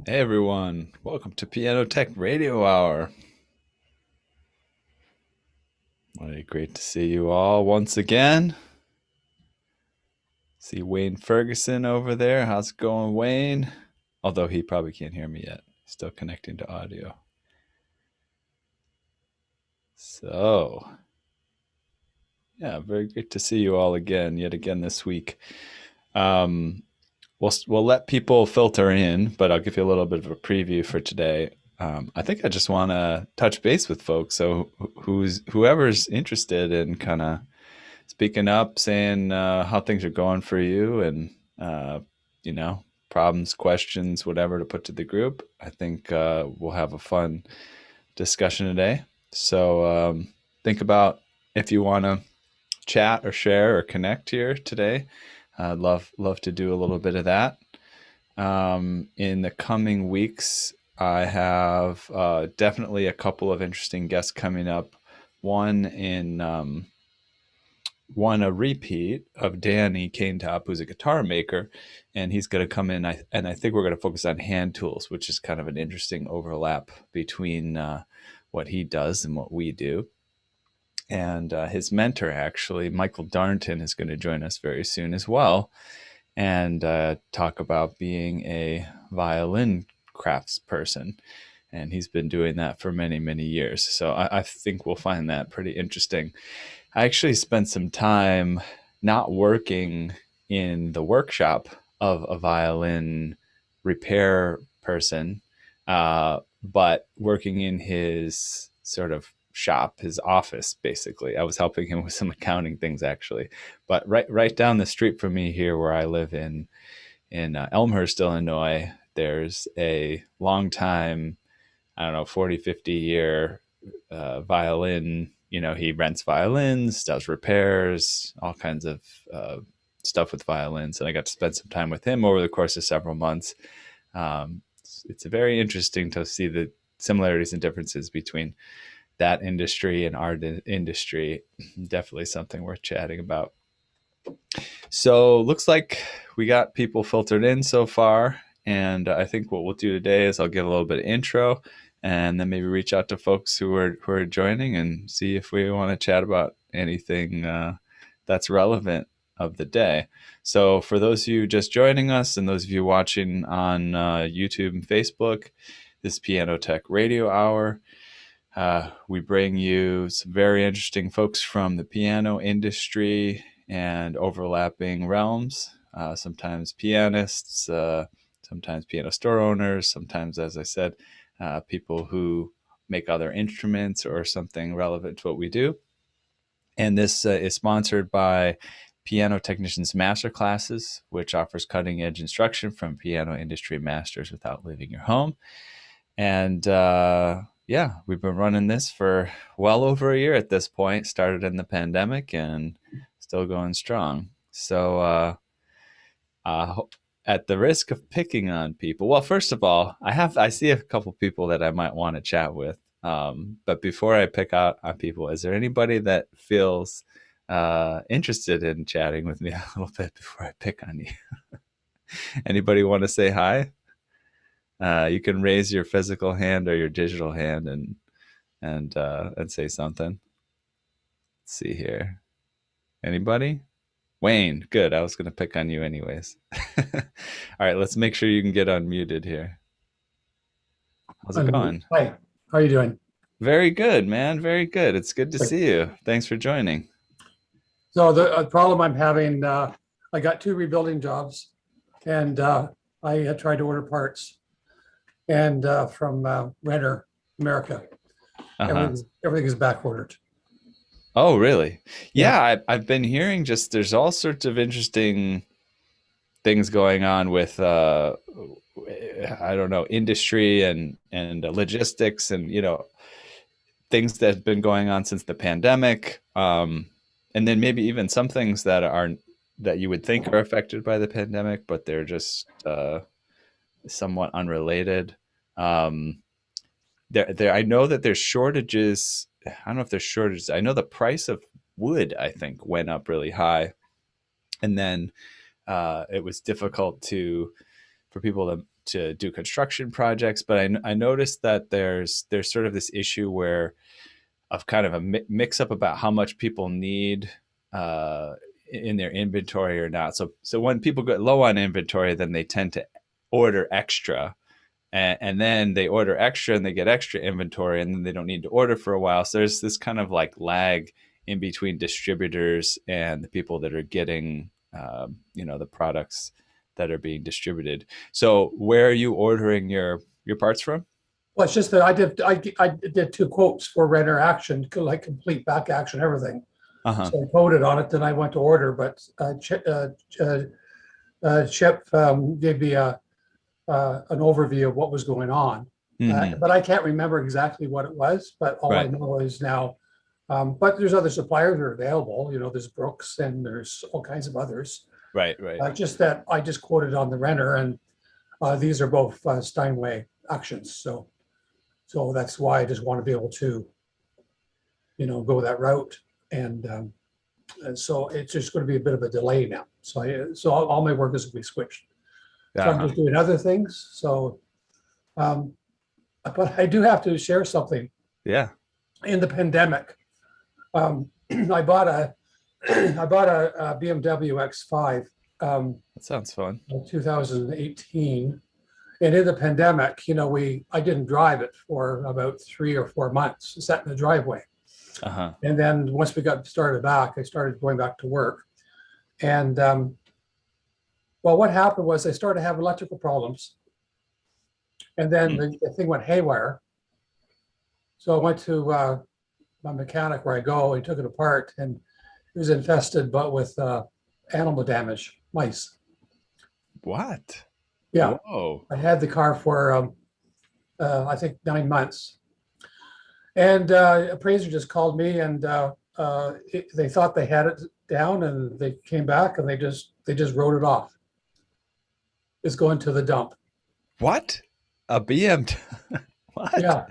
Hey everyone, welcome to Piano Tech Radio Hour. Well, great to see you all once again. See Wayne Ferguson over there. How's it going, Wayne? Although he probably can't hear me yet. Still connecting to audio. So, yeah, very great to see you all again, yet again this week. Um, we'll let people filter in, but I'll give you a little bit of a preview for today. I think I just want to touch base with folks. So whoever's interested in kind of speaking up, saying how things are going for you, and uh, you know, problems, questions, whatever to put to the group. I think we'll have a fun discussion today. So think about if you want to chat or share or connect here today. I'd love to do a little bit of that. In the coming weeks, I have definitely a couple of interesting guests coming up. One a repeat of Danny Canetop, who's a guitar maker, and he's going to come in. And I think we're going to focus on hand tools, which is kind of an interesting overlap between what he does and what we do. And his mentor, actually, Michael Darnton, is going to join us very soon as well, and talk about being a violin craftsperson. And he's been doing that for many, many years. So I think we'll find that pretty interesting. I actually spent some time not working in the workshop of a violin repair person, but working in his sort of shop, his office, basically. I was helping him with some accounting things, actually. But right down the street from me here, where I live in Elmhurst, Illinois, there's a long time, I don't know, 40, 50-year violin. He rents violins, does repairs, all kinds of stuff with violins. And I got to spend some time with him over the course of several months. It's very interesting to see the similarities and differences between that industry and our industry. Definitely something worth chatting about. So looks like we got people filtered in so far. And I think what we'll do today is I'll give a little bit of intro, and then maybe reach out to folks who are joining and see if we want to chat about anything that's relevant of the day. So for those of you just joining us and those of you watching on YouTube and Facebook, this Piano Tech Radio Hour. We bring you some very interesting folks from the piano industry and overlapping realms. Sometimes pianists, sometimes piano store owners, sometimes, as I said, people who make other instruments or something relevant to what we do. And this is sponsored by Piano Technicians Masterclasses, which offers cutting edge instruction from piano industry masters without leaving your home. And yeah, we've been running this for well over a year at this point. Started in the pandemic and still going strong. So at the risk of picking on people, well, first of all, I see a couple people that I might want to chat with. But before I pick out on people, is there anybody that feels interested in chatting with me a little bit before I pick on you? Anybody want to say hi? You can raise your physical hand or your digital hand and say something. Let's see here. Anybody? Wayne, good. I was going to pick on you anyways. All right, let's make sure you can get unmuted here. How's it going? Hi, how are you doing? Very good, man. Very good. It's good to see you. Thanks for joining. So the problem I'm having, I got two rebuilding jobs, and I had tried to order parts, and from Renter America, Uh-huh. everything is back ordered. Oh, really? Yeah, Yeah, I've been hearing just there's all sorts of interesting things going on with I don't know, industry and logistics, and things that have been going on since the pandemic, and then maybe even some things that you would think are affected by the pandemic, but they're just somewhat unrelated. um, there I know that there's shortages. I don't know if there's shortages. I know the price of wood, I think, went up really high, and then it was difficult for people to to do construction projects, but I noticed that there's sort of this issue where of kind of a mix up about how much people need in their inventory or not. So when people get low on inventory, then they tend to order extra, and then they order extra and they get extra inventory, and then they don't need to order for a while. So there's this kind of like lag in between distributors and the people that are getting the products that are being distributed. So where are you ordering your parts from? Well, it's just that I did two quotes for Renner Action, like complete back action, everything. Uh-huh. So I quoted on it, then I went to order, but Chip gave me an overview of what was going on. Mm-hmm. But I can't remember exactly what it was, but all I Right. know is now, but there's other suppliers that are available, there's Brooks and there's all kinds of others. Right. Right. Just that I just quoted on the Renner, and these are both Steinway actions. So that's why I just want to be able to, go that route. And so it's just going to be a bit of a delay now. So all my work is going to be switched. So I'm Uh-huh. just doing other things. So, but I do have to share something. Yeah. In the pandemic, I bought a BMW X5 That sounds fun. in 2018. And in the pandemic, I didn't drive it for about 3 or 4 months, sat in the driveway. Uh-huh. And then once we got started back, I started going back to work. And well, what happened was I started having electrical problems. And then the thing went haywire. So I went to my mechanic where I go, and took it apart, and it was infested, but with animal damage, mice. What? Yeah, Whoa. I had the car for I think 9 months, and appraiser just called me, and they thought they had it down, and they came back and they just wrote it off. It's going to the dump. What? A BMW? What? Yeah,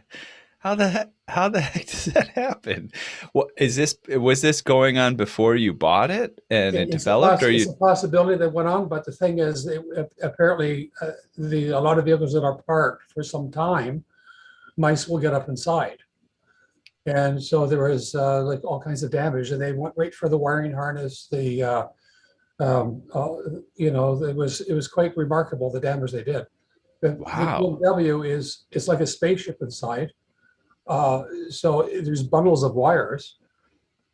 How the heck does that happen? What is this? Was this going on before you bought it and it developed, or it's you? a possibility that went on, but the thing is, apparently, a lot of vehicles that are parked for some time, mice will get up inside, and so there was like all kinds of damage, and they went right for the wiring harness. It was quite remarkable the damage they did. The Wow. BMW it's like a spaceship inside. So there's bundles of wires.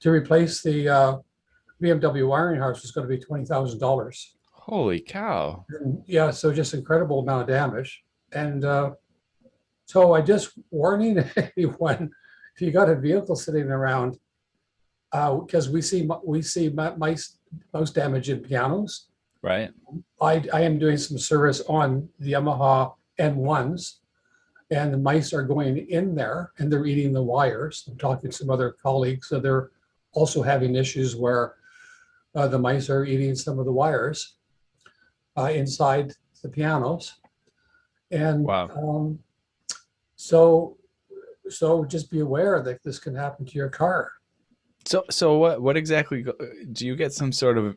To replace the BMW wiring harness was going to be $20,000. Holy cow. Yeah, so just incredible amount of damage. And so I just warning anyone, if you got a vehicle sitting around, because we see mouse damage in pianos. Right. I am doing some service on the Yamaha N1s, and the mice are going in there and they're eating the wires. I'm talking to some other colleagues, so they're also having issues where the mice are eating some of the wires inside the pianos. And Wow. so just be aware that this can happen to your car. So what exactly do you get some sort of,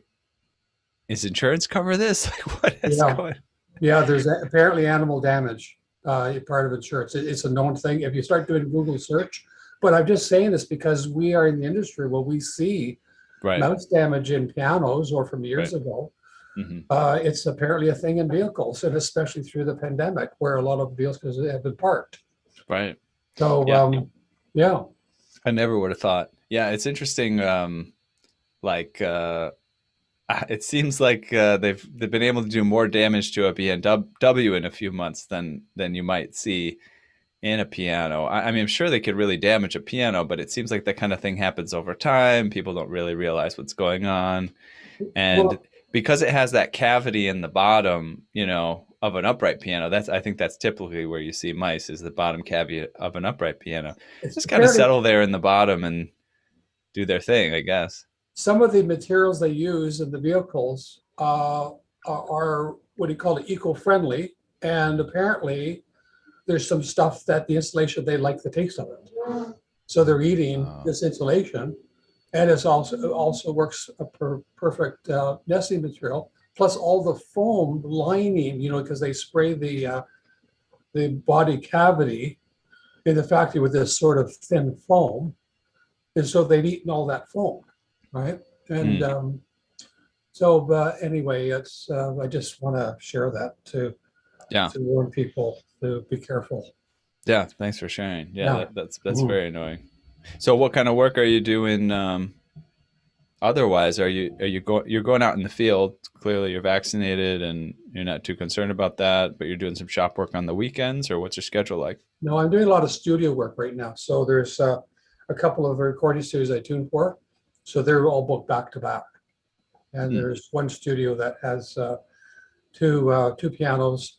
is insurance cover this? Like what is Yeah, going? yeah. There's apparently animal damage part of insurance. It's a known thing. If you start doing Google search, but I'm just saying this because we are in the industry where we see Right. mouse damage in pianos or from years Right. ago. Hmm. It's apparently a thing in vehicles, and especially through the pandemic where a lot of vehicles have been parked. Right. So, Yeah. yeah, I never would have thought. Yeah, it's interesting. Like it seems like they've been able to do more damage to a BMW in a few months than you might see in a piano. I mean, I'm sure they could really damage a piano, but it seems like that kind of thing happens over time. People don't really realize what's going on, and well, because it has that cavity in the bottom, of an upright piano, I think that's typically where you see mice, is the bottom cavity of an upright piano. it's Just kind of apparently settle there in the bottom and do their thing, I guess. some of the materials they use in the vehicles are what do you call it, eco-friendly, and apparently there's some stuff that the insulation, they like the taste of it. So they're eating Oh, this insulation, and it's also works a perfect nesting material. plus all the foam lining, because they spray the body cavity in the factory with this sort of thin foam. And so they've eaten all that foam, right? And anyway, it's I just want to share that to warn people to be careful. Yeah, thanks for sharing. Yeah. That's very annoying. So what kind of work are you doing otherwise? You're going out in the field? Clearly you're vaccinated and you're not too concerned about that, but you're doing some shop work on the weekends, or what's your schedule like? No, I'm doing a lot of studio work right now. So there's a couple of recording studios I tune for. So they're all booked back to back. And there's one studio that has two pianos,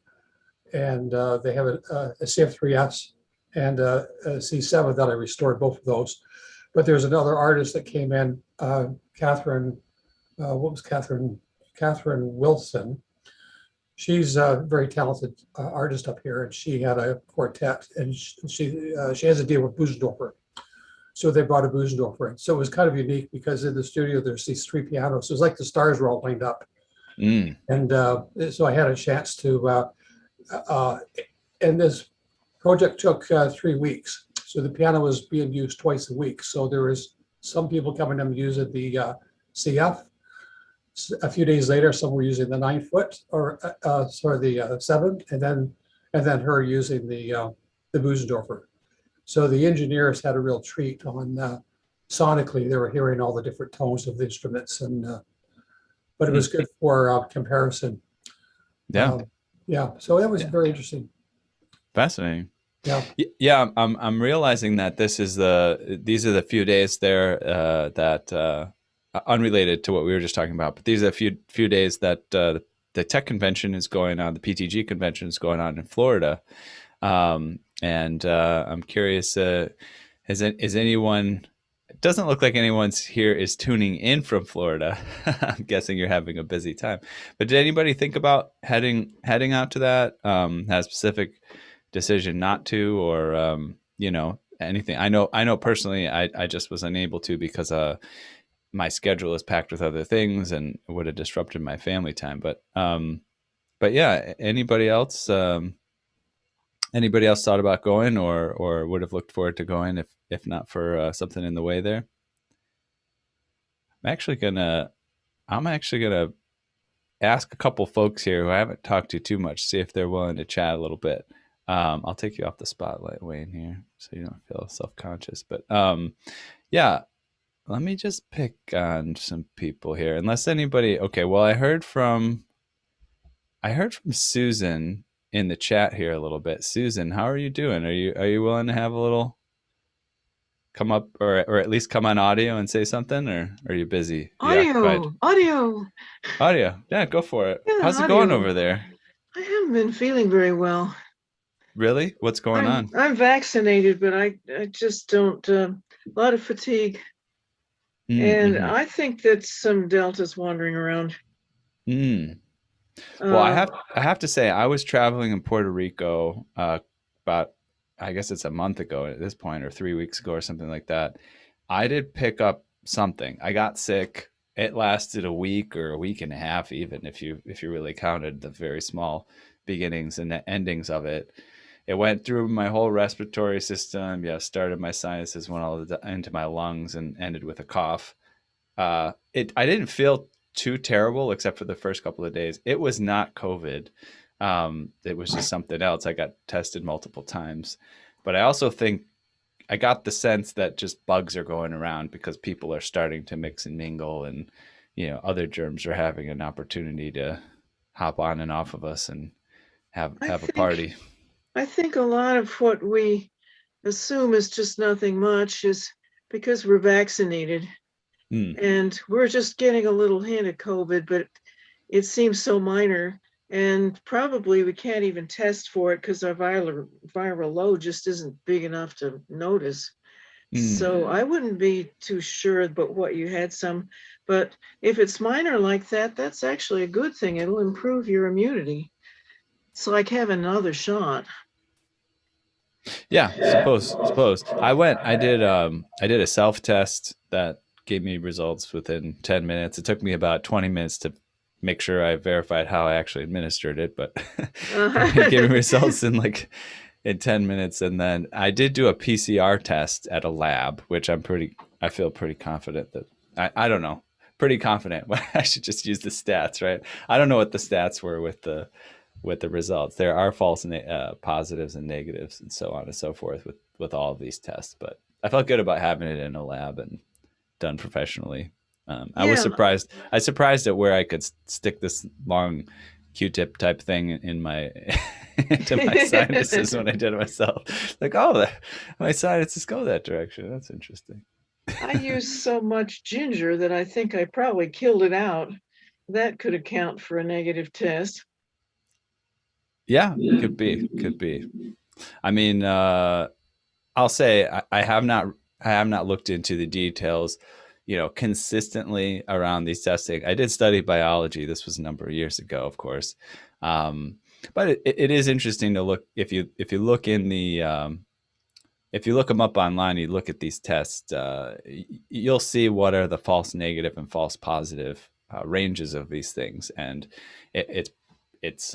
and they have a CF3S and a C7 that I restored, both of those. But there's another artist that came in, Catherine, Catherine Wilson. She's a very talented artist up here, and she had a quartet, and she has a deal with Busendorfer. So they brought a Busendorfer in. So it was kind of unique because in the studio, there's these three pianos. So it was like the stars were all lined up. And so I had a chance to, and this project took 3 weeks. So the piano was being used twice a week. So there was some people coming in using the CF. A few days later, some were using the 9-foot or the 7, and then her using the Busendorfer. So the engineers had a real treat on sonically. They were hearing all the different tones of the instruments, but it was good for comparison. Yeah. So that was very interesting. Fascinating. Yeah. Yeah. I'm realizing that these are the few days there that unrelated to what we were just talking about, but these are a few days that the tech convention is going on, the PTG convention is going on in Florida. And I'm curious, is anyone, it doesn't look like anyone's here is tuning in from Florida. I'm guessing you're having a busy time, but did anybody think about heading out to that, have a specific decision not to, or, anything? I know personally, I just was unable to because, my schedule is packed with other things and it would have disrupted my family time. But yeah, anybody else thought about going or would have looked forward to going if not for something in the way there? I'm actually gonna ask a couple folks here who I haven't talked to too much, see if they're willing to chat a little bit. I'll take you off the spotlight, Wayne, here, so you don't feel self-conscious. But yeah, let me just pick on some people here. Unless anybody, okay. Well, I heard from Susan in the chat here a little bit. Susan, how are you doing? Are you willing to have a little come up or at least come on audio and say something, or are you busy? Audio. Yeah, go for it. Yeah, how's it going over there? I haven't been feeling very well. Really? What's going on? I'm vaccinated, but I just don't. A lot of fatigue. And I think that some Delta's wandering around. Well, I have to say, I was traveling in Puerto Rico about, I guess it's a month ago at this point, or 3 weeks ago or something like that. I did pick up something. I got sick. It lasted a week or a week and a half, even if you really counted the very small beginnings and the endings of it. It went through my whole respiratory system. Yeah, started my sinuses, went all into my lungs, and ended with a cough. I didn't feel too terrible except for the first couple of days. It was not COVID. It was just something else. I got tested multiple times, but I also think I got the sense that just bugs are going around because people are starting to mix and mingle, and other germs are having an opportunity to hop on and off of us and have a party. I think a lot of what we assume is just nothing much is because we're vaccinated. And we're just getting a little hint of COVID, but it seems so minor, and probably we can't even test for it because our viral load just isn't big enough to notice. So I wouldn't be too sure about what you had some, but if it's minor like that, that's actually a good thing. It'll improve your immunity. It's like having another shot. Yeah, suppose. I did a self-test that gave me results within 10 minutes. It took me about 20 minutes to make sure I verified how I actually administered it, but Uh, gave me results in 10 minutes. And then I did do a PCR test at a lab, which I feel pretty confident that I don't know, pretty confident. I should just use the stats, right? I don't know what the stats were with the results. There are false positives and negatives and so on and so forth with all of these tests, but I felt good about having it in a lab and done professionally. I was Yeah. surprised. I was surprised at where I could stick this long Q-tip type thing in my into my sinuses when I did it myself. Like, oh, my sinuses go that direction. That's interesting. I used so much ginger that I think I probably killed it out. That could account for a negative test. Yeah, could be. I mean, I'll say I have not looked into the details, consistently around these testing. I did study biology. This was a number of years ago, of course. But it is interesting to look if you look in the if you look them up online, you look at these tests, you'll see what are the false negative and false positive ranges of these things, and it's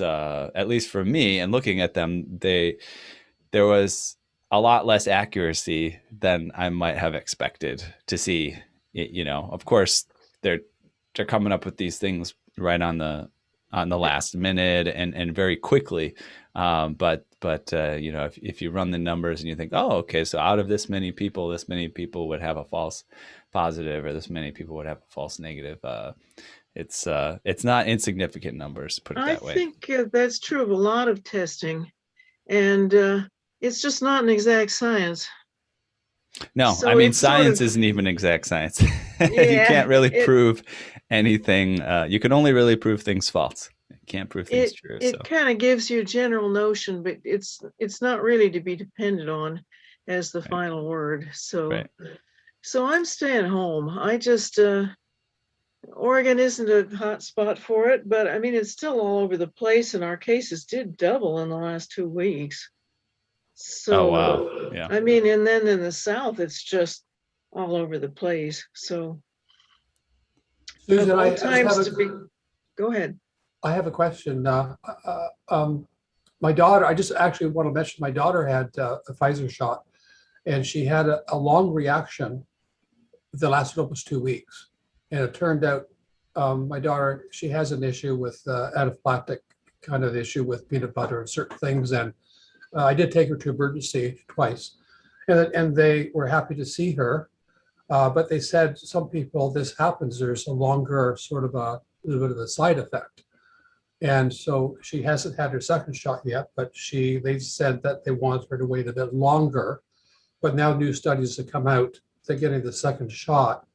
at least for me and looking at them, there was a lot less accuracy than I might have expected to see. Of course, they're coming up with these things right on the last minute and very quickly. But if you run the numbers and you think, oh, okay, so out of this many people would have a false positive, or this many people would have a false negative. It's not insignificant numbers, put it that way. I think that's true of a lot of testing, and it's just not an exact science. No, So I mean, it's sort science of- isn't even exact science. You Yeah, can't really prove anything. You can only really prove things false. You can't prove things true. It So kind of gives you a general notion, but it's not really to be depended on as the final word. So Right. so I'm staying home. I just Oregon isn't a hot spot for it, but I mean it's still all over the place, and our cases did double in the last 2 weeks. So Oh, wow. Yeah. I mean, and then in the South, it's just all over the place. So Susan, of all I just times have to be, go ahead. I have a question. My daughter, I just actually want to mention, my daughter had a Pfizer shot, and she had a long reaction that lasted almost 2 weeks. And it turned out my daughter, she has an issue with anaphylactic kind of issue with peanut butter and certain things. And I did take her to emergency twice, and they were happy to see her. But they said some people, this happens, there's a longer sort of a little bit of a side effect. And so she hasn't had her second shot yet, but they said that they wanted her to wait a bit longer. But now new studies have come out that getting the second shot,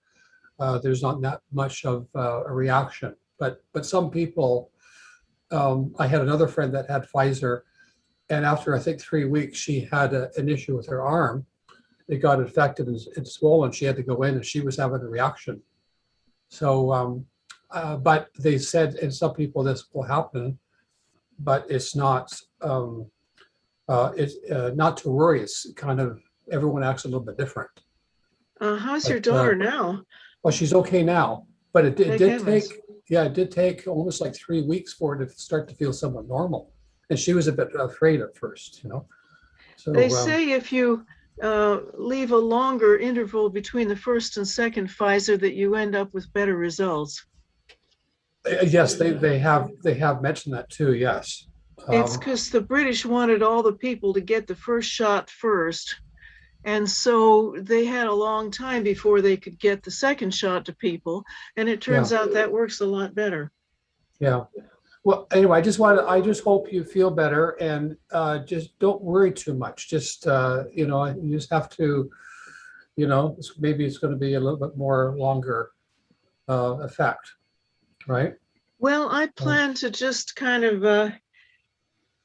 there's not that much of a reaction. But some people, I had another friend that had Pfizer, and after I think 3 weeks, she had an issue with her arm. It got infected and swollen. She had to go in, and she was having a reaction. So, but they said in some people this will happen, but it's not. It's not to worry. It's kind of everyone acts a little bit different. How's your But, daughter now? Well, she's okay now, but it Thank did heavens. take. Yeah, it did take almost like 3 weeks for it to start to feel somewhat normal, and she was a bit afraid at first. So They say if you leave a longer interval between the first and second Pfizer, that you end up with better results. yes, they have mentioned that too. Yes. It's because the British wanted all the people to get the first shot first. And so they had a long time before they could get the second shot to people. And it turns out that works a lot better. Yeah. Well, anyway, I just hope you feel better, and just don't worry too much. Just, you just have to, maybe it's going to be a little bit more longer effect, right? Well, I plan to just kind of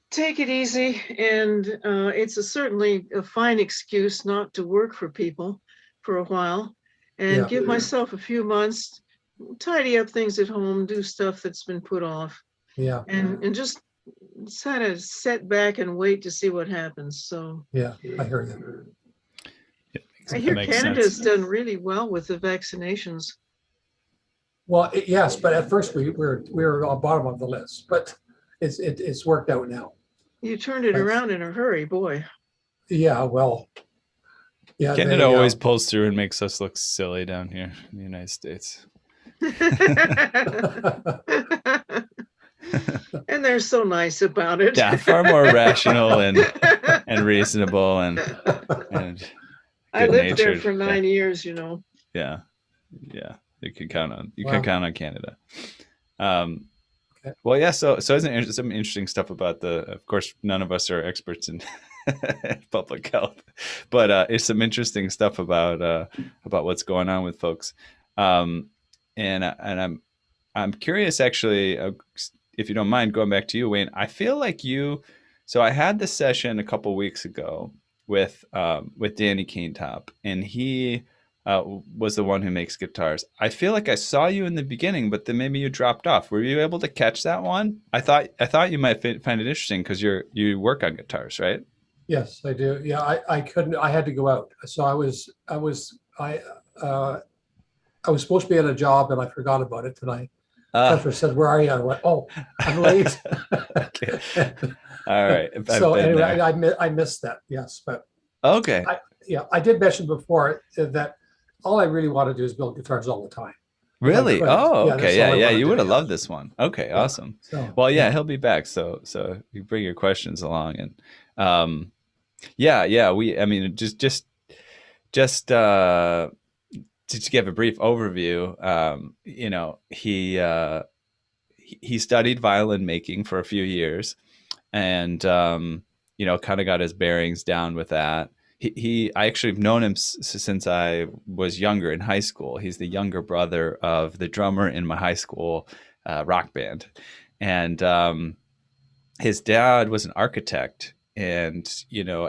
take it easy, and it's certainly a fine excuse not to work for people for a while, and give myself a few months, tidy up things at home, do stuff that's been put off. Yeah. And just kind of sit back and wait to see what happens. So Yeah, I hear you. I hear Makes Canada's sense. done really well with the vaccinations. Well, yes, but at first we were on bottom of the list, but it's worked out now. You turned it Thanks. around in a hurry, boy. Yeah, well, yeah. Canada always pulls through and makes us look silly down here in the United States. And they're so nice about it. Yeah, far more rational and reasonable and I lived there good-natured. for 9 years, you know. Yeah. You can count on Wow. Canada. Okay. Well, yeah. So isn't some interesting stuff about of course, none of us are experts in public health, but it's some interesting stuff about what's going on with folks. And I'm curious, actually, if you don't mind going back to you, Wayne. I feel like so I had this session a couple weeks ago with Danny Kaintop, and he was the one who makes guitars. I feel like I saw you in the beginning, but then maybe you dropped off. Were you able to catch that one? I thought you might find it interesting because you work on guitars, right? Yes, I do. Yeah, I couldn't. I had to go out, so I was supposed to be at a job and I forgot about it tonight. Customer said, "Where are you?" I went, "Oh, I'm late." Okay. All right. So anyway, I missed that. Yes, but okay. I did mention before that all I really want to do is build guitars all the time. Really? Oh, Yeah, okay. Yeah. You would have loved this one. Okay, Yeah. awesome. So, Well, yeah, he'll be back. So you bring your questions along, and I mean, just to give a brief overview, he studied violin making for a few years, and kind of got his bearings down with that. I actually have known him since I was younger in high school. He's the younger brother of the drummer in my high school rock band, and his dad was an architect. And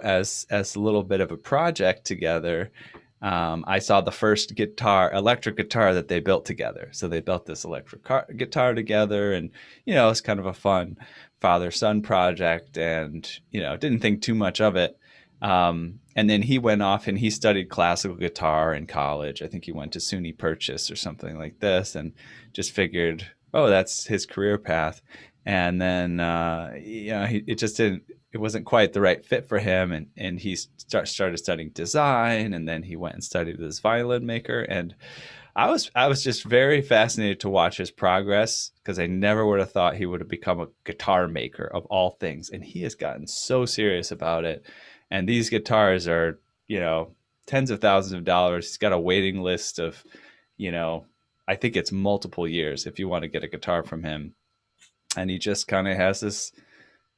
as a little bit of a project together, I saw the first electric guitar that they built together. So they built this electric guitar together, and it's kind of a fun father-son project, and didn't think too much of it. And then he went off and he studied classical guitar in college. I think he went to SUNY Purchase or something like this, and just figured, oh, that's his career path. And then it wasn't quite the right fit for him, and he started studying design, and then he went and studied as violin maker. And I was just very fascinated to watch his progress, because I never would have thought he would have become a guitar maker of all things, and he has gotten so serious about it. And these guitars are, tens of thousands of dollars. He's got a waiting list of, I think it's multiple years if you want to get a guitar from him. And he just kind of has his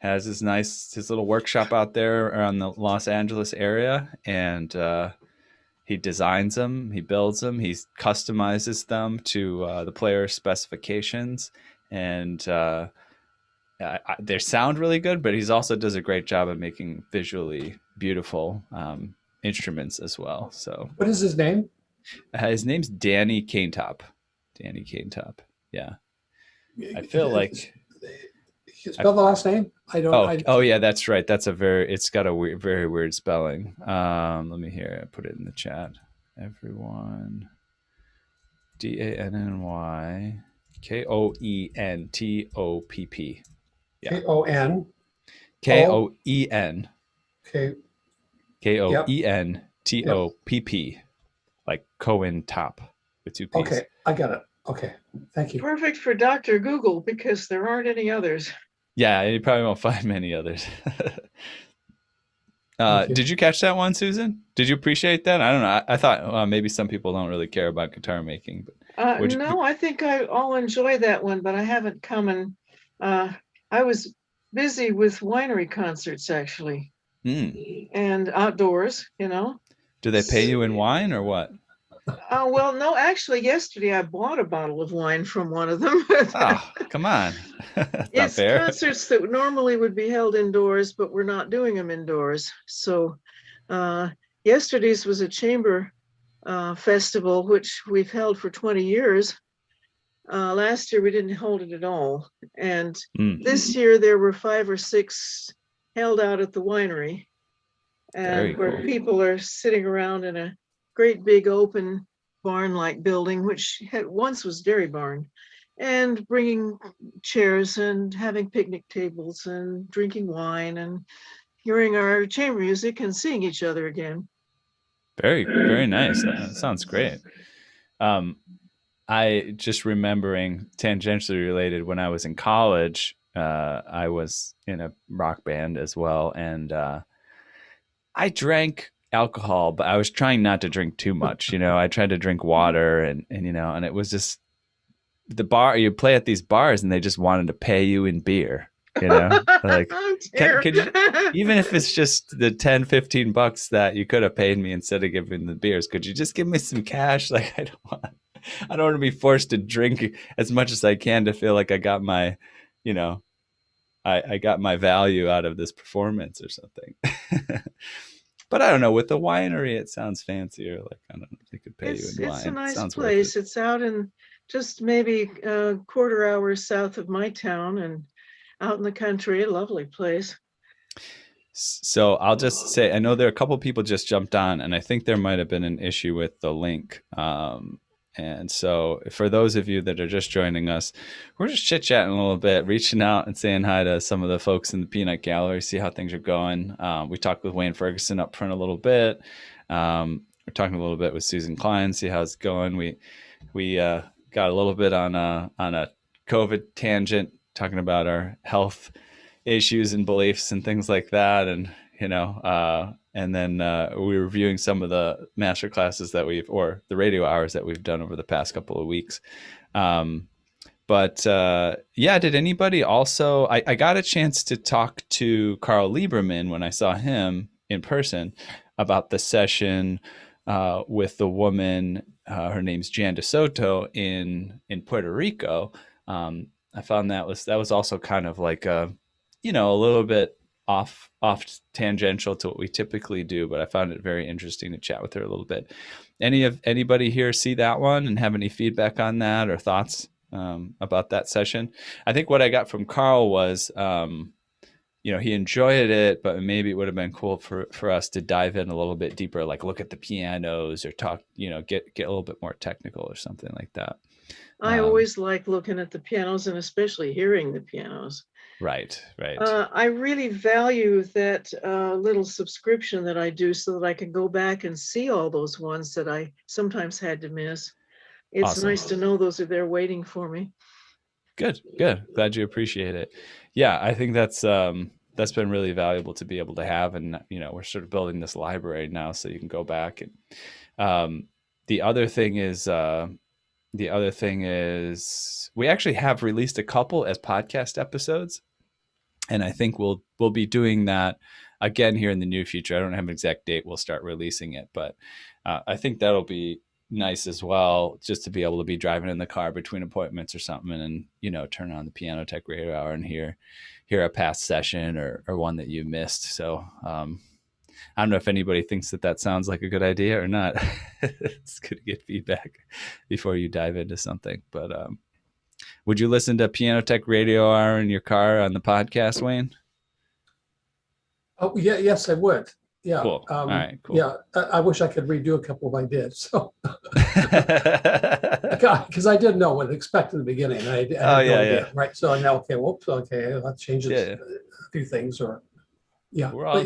little workshop out there around the Los Angeles area, and he designs them, he builds them, he customizes them to the player's specifications, and they sound really good. But he also does a great job of making visually beautiful instruments as well. So, what is his name? His name's Danny Kaintop. Danny Kaintop. Yeah, I feel like. Spell the last name. I don't. Oh yeah, that's right. It's got a very weird spelling. Let me hear. I put it in the chat. Everyone. DANNY KOENTOPP. Yeah. KON. KOEN. Okay. KOENTOPP. Like Cohen top with two P's. Okay, I got it. Okay, thank you. Perfect for Dr. Google, because there aren't any others. Yeah, you probably won't find many others. Did you catch that one, Susan? Did you appreciate that? I don't know. I thought maybe some people don't really care about guitar making, but no, I think I'll enjoy that one, but I haven't come and I was busy with winery concerts, actually, and outdoors. Do they pay you in wine or what? Well, no, actually, yesterday I bought a bottle of wine from one of them. Oh, come on. That's not It's fair. concerts that normally would be held indoors, but we're not doing them indoors. So yesterday's was a chamber festival, which we've held for 20 years. Last year we didn't hold it at all. And this year there were 5 or 6 held out at the winery, and where people are sitting around in a great big open barn-like building, which once was Dairy Barn, and bringing chairs and having picnic tables and drinking wine and hearing our chamber music and seeing each other again. Very, very nice. That sounds great. I just remembering, tangentially related, when I was in college, I was in a rock band as well, and I drank alcohol, but I was trying not to drink too much. I tried to drink water, and and it was just the bar. You play at these bars, and they just wanted to pay you in beer. Like, could you, even if it's just the $10-15 that you could have paid me instead of giving the beers, could you just give me some cash? Like, I don't want to be forced to drink as much as I can to feel like I got my, I got my value out of this performance or something. But I don't know, with the winery, it sounds fancier. Like, I don't know, they could pay you in wine. It's a nice sounds place. It's out in just maybe a quarter hour south of my town and out in the country. A lovely place. So I'll just say, I know there are a couple people just jumped on, and I think there might have been an issue with the link. And so for those of you that are just joining us, we're just chit-chatting a little bit, reaching out and saying hi to some of the folks in the Peanut Gallery, see how things are going. We talked with Wayne Ferguson up front a little bit. We're talking a little bit with Susan Klein, see how it's going. We got a little bit on a COVID tangent, talking about our health issues and beliefs and things like that. And, and then we were reviewing some of the master classes or the radio hours that we've done over the past couple of weeks. But did anybody also, I got a chance to talk to Carl Lieberman when I saw him in person about the session with the woman, her name's Jan DeSoto in Puerto Rico. I found that was also kind of like a little bit off tangential to what we typically do, but I found it very interesting to chat with her a little bit. Anybody here see that one and have any feedback on that or thoughts about that session? I think what I got from Carl was, he enjoyed it, but maybe it would have been cool for us to dive in a little bit deeper, like look at the pianos or talk, get a little bit more technical or something like that. I always like looking at the pianos and especially hearing the pianos. Right. I really value that little subscription that I do so that I can go back and see all those ones that I sometimes had to miss. It's awesome. Nice to know those are there waiting for me. Good. Glad you appreciate it. Yeah, I think that's been really valuable to be able to have. And, we're sort of building this library now so you can go back. And the other thing is we actually have released a couple as podcast episodes. And I think we'll be doing that again here in the near future. I don't have an exact date we'll start releasing it, but I think that'll be nice as well, just to be able to be driving in the car between appointments or something and, turn on the Piano Tech Radio Hour and hear a past session or one that you missed. So I don't know if anybody thinks that sounds like a good idea or not. It's good to get feedback before you dive into something. But would you listen to Piano Tech Radio Hour in your car on the podcast, Wayne? Oh, yeah, yes, I would. Yeah. Cool. All right, cool. Yeah, I wish I could redo a couple of I did. So, because I didn't know what to expect in the beginning. I had no idea, right? So now, that changes a few things, or we're all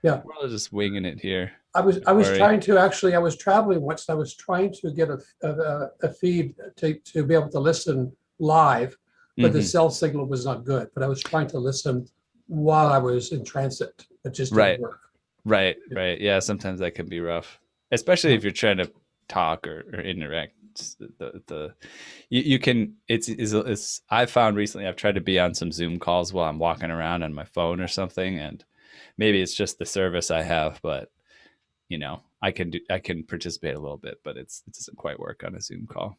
we're all just winging it here. I was trying to I was traveling once. And I was trying to get a feed to be able to listen live, but the cell signal was not good. But I was trying to listen while I was in transit. It just didn't work. Right. Yeah, sometimes that can be rough, especially if you're trying to talk or interact. You can. It's. I found recently I've tried to be on some Zoom calls while I'm walking around on my phone or something, and maybe it's just the service I have, but I can participate a little bit, but it doesn't quite work on a Zoom call.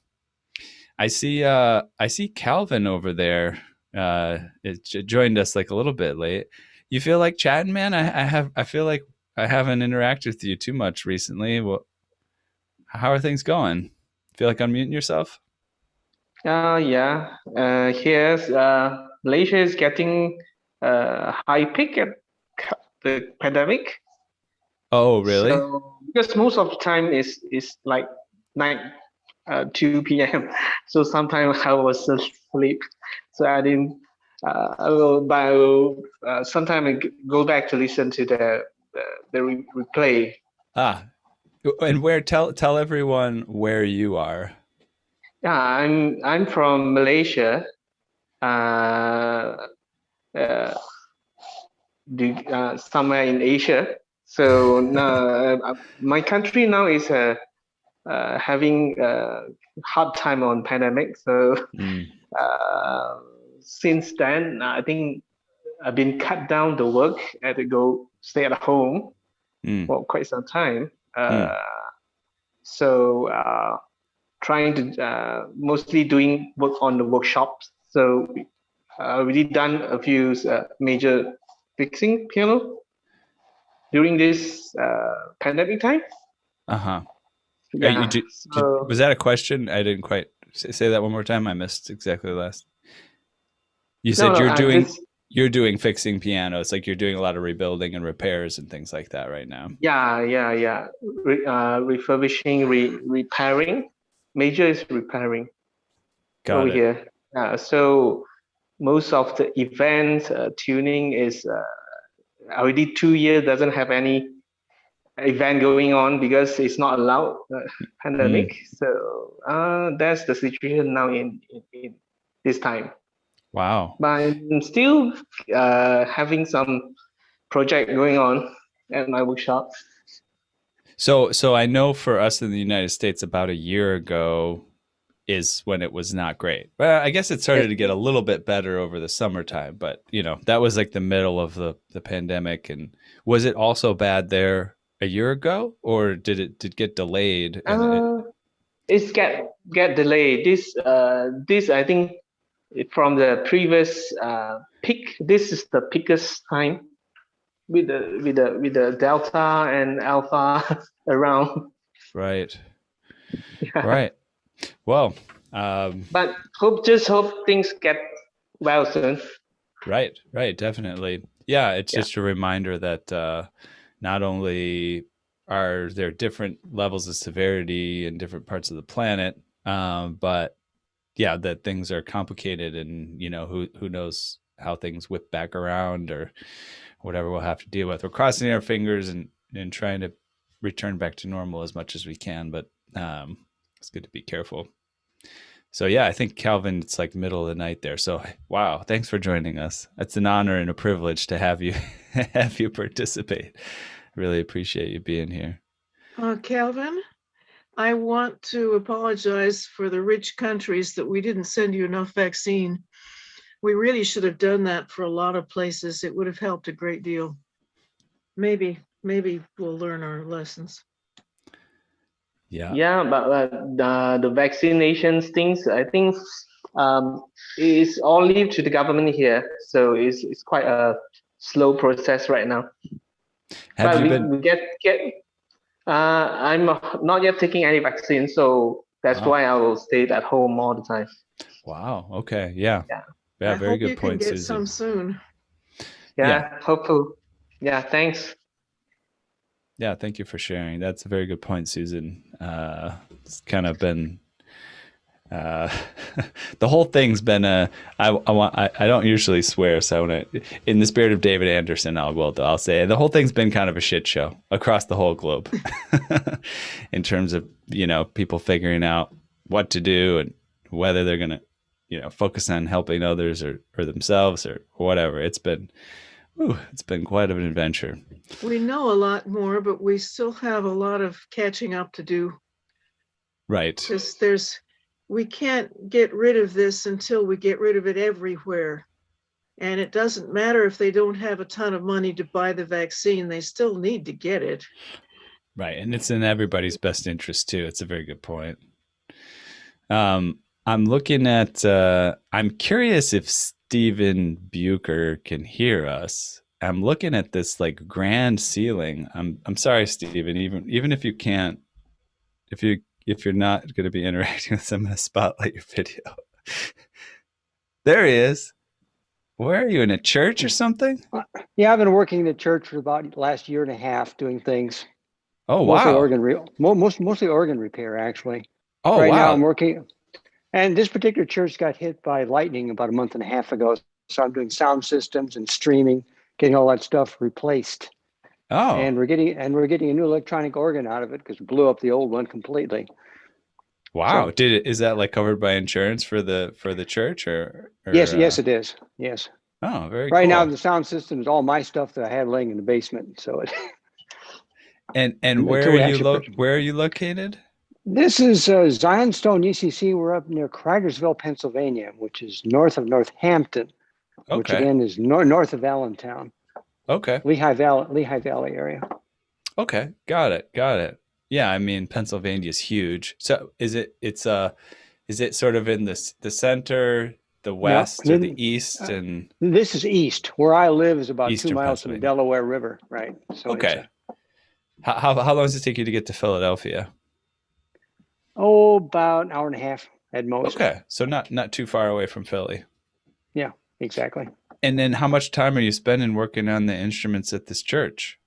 I see Calvin over there. It joined us like a little bit late. You feel like chatting, man? I feel like I haven't interacted with you too much recently. Well, how are things going? Feel like unmuting yourself? Yeah. Here's Malaysia is getting high peak at the pandemic. Oh, really? So, because most of the time is like night 2 p.m. So sometimes I was asleep, so I didn't. I will sometime go back to listen to the replay. And where? Tell everyone where you are. Yeah, I'm from Malaysia. Uh, somewhere in Asia. So now my country now is having a hard time on pandemic. So since then, I think I've been cut down the work. I had to go stay at home for quite some time. So trying to mostly doing work on the workshops. So we done a few major fixing piano during this pandemic time. Yeah. Was that a question? I didn't quite say that one more time. I missed exactly the last. You said you're doing fixing pianos, like you're doing a lot of rebuilding and repairs and things like that right now. Yeah. Refurbishing, repairing. Major is repairing. Got it. Here. So most of the events tuning is already 2 years doesn't have any event going on because it's not allowed pandemic. So that's the situation now in this time. Wow. But I'm still having some project going on at my workshop. So I know for us in the United States, about a year ago is when it was not great. Well, I guess it started to get a little bit better over the summertime, but that was like the middle of the pandemic. And was it also bad there a year ago, or did it get delayed? It's get delayed. This I think from the previous peak. This is the peakest time with the Delta and Alpha around. Right. Right. Well, but just hope things get well soon. Right. Definitely. Yeah. It's just a reminder that not only are there different levels of severity in different parts of the planet, but that things are complicated, and who knows how things whip back around or whatever we'll have to deal with. We're crossing our fingers and trying to return back to normal as much as we can, but it's good to be careful. So I think Calvin, it's like middle of the night there. So wow, thanks for joining us. It's an honor and a privilege to have you participate. Really appreciate you being here. Calvin, I want to apologize for the rich countries that we didn't send you enough vaccine. We really should have done that for a lot of places. It would have helped a great deal. Maybe we'll learn our lessons. Yeah, but the vaccinations things, I think is all leave to the government here. So it's quite a slow process right now. I'm not yet taking any vaccine, so that's why I will stay at home all the time. Wow. Okay. Yeah. I very hope good you point, can get Susan. some soon. Yeah. Hopefully. Yeah. Thanks. Yeah. Thank you for sharing. That's a very good point, Susan. It's kind of been the whole thing's been I don't usually swear, so in the spirit of David Anderson, I'll say the whole thing's been kind of a shit show across the whole globe in terms of people figuring out what to do and whether they're gonna focus on helping others or themselves or whatever. It's been quite of an adventure. We know a lot more, but we still have a lot of catching up to do. Right. Because we can't get rid of this until we get rid of it everywhere. And it doesn't matter if they don't have a ton of money to buy the vaccine, they still need to get it. Right. And it's in everybody's best interest too. It's a very good point. I'm looking at, I'm curious if Stephen Bucher can hear us. I'm looking at this like grand ceiling. I'm sorry, Stephen, even if you can't, if you're not going to be interacting with us, I'm going to spotlight your video. There he is. Where are you, in a church or something? Yeah, I've been working in the church for about the last year and a half doing things. Oh, Mostly wow. mostly organ repair, actually. Oh, Right now I'm wow. working, and this particular church got hit by lightning about a month and a half ago. So I'm doing sound systems and streaming, getting all that stuff replaced. Oh, And we're getting a new electronic organ out of it because we blew up the old one completely. wow. So Is that like covered by insurance for the church yes, it is. Yes. oh, very Right now cool. the sound system is all my stuff that I have laying in the basement. So it, And until we actually where are you located? this is Zionstone UCC. We're up near Cridersville, Pennsylvania, which is north of Northampton, which Okay. again is north of Allentown, Okay. Lehigh Valley area. Okay. Got it. Got it. Yeah, I mean Pennsylvania is huge. So is it sort of in the center, the No, west or the east and this is east. Where I live is about 2 eastern miles from the Pennsylvania? Delaware River, right? So it's Okay. How long does it take you to get to Philadelphia? about an hour and a half at most. Okay. So not too far away from Philly. Yeah, exactly. And then how much time are you spending working on the instruments at this church?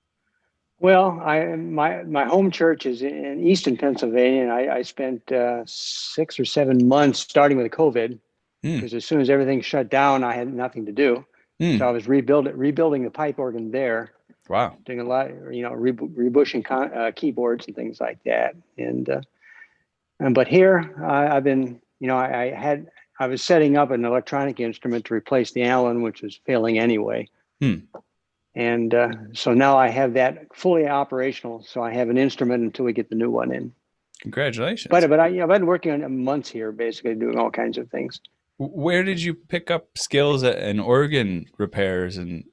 Well, my home church is in eastern Pennsylvania, and I spent 6 or 7 months starting with COVID Hmm. because as soon as everything shut down, I had nothing to do. Hmm. So I was rebuilding the pipe organ there, Wow. doing a lot, rebushing keyboards and things like that. And but here I've been, I was setting up an electronic instrument to replace the Allen, which was failing anyway. Hmm. And so now I have that fully operational. So I have an instrument until we get the new one in. Congratulations. But I've been working on months here, basically doing all kinds of things. Where did you pick up skills in organ repairs and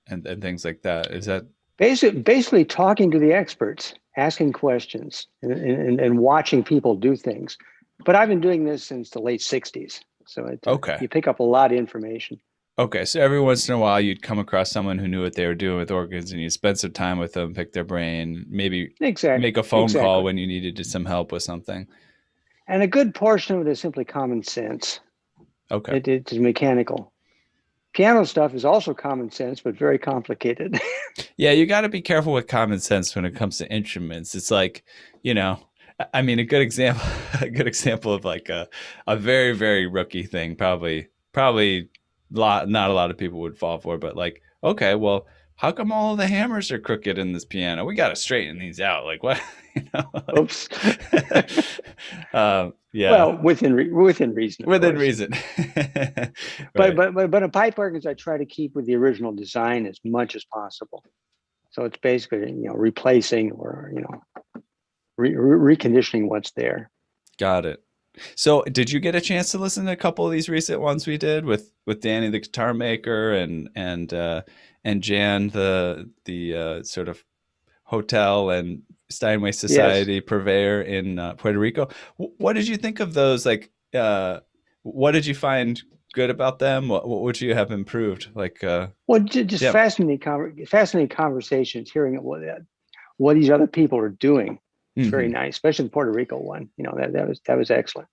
things like that? Is that Basically talking to the experts, asking questions, and watching people do things. But I've been doing this since the late 60s. So okay? You pick up a lot of information. Okay, so every once in a while you'd come across someone who knew what they were doing with organs, and you'd spend some time with them, pick their brain, maybe make a phone call when you needed some help with something. And a good portion of it is simply common sense. Okay. It's mechanical. Piano stuff is also common sense, but very complicated. Yeah, you got to be careful with common sense when it comes to instruments. It's like, I mean, a good example of like a very, very rookie thing, probably not a lot of people would fall for, but like, okay, well, how come all of the hammers are crooked in this piano? We got to straighten these out. Like what? Oops. Yeah. Well, within reason. Within reason. Right. But in pipe organs, I try to keep with the original design as much as possible. So it's basically replacing or reconditioning what's there. Got it. So did you get a chance to listen to a couple of these recent ones we did with Danny the guitar maker and Jan the sort of hotel and Steinway Society purveyor in Puerto Rico? What did you think of those? Like, what did you find good about them? What would you have improved? Like, well, just fascinating conversations, hearing what these other people are doing. It's very nice, especially the Puerto Rico one. That was excellent.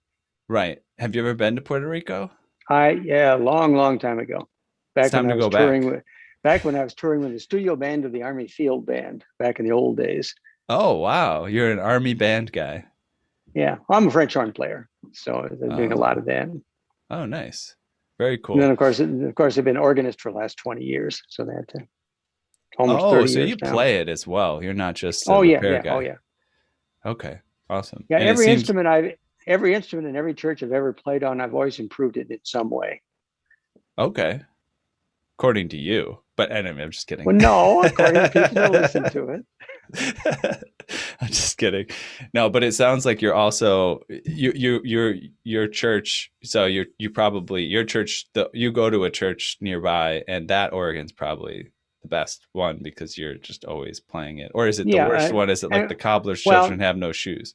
Right. Have you ever been to Puerto Rico? Long time ago. Back when I was touring with the studio band of the Army Field Band back in the old days. Oh wow, you're an Army band guy. Yeah, well, I'm a French horn player, so I'm doing a lot of that. Oh, nice, very cool. And then of course, I've been organist for the last 20 years, so that almost 30 years. So you now. play it as well. You're not just a guy. Oh yeah. Okay, awesome. Yeah, every instrument in every church I've ever played on, I've always improved it in some way. Okay, according to you, but anyway, I'm just kidding. Well, no, according to people that listen to it. I'm just kidding. No, but it sounds like you're also your church. So you probably your church. You go to a church nearby, and that organ's probably the best one because you're just always playing it. Or is it the worst one? Is it like the cobbler's children have no shoes?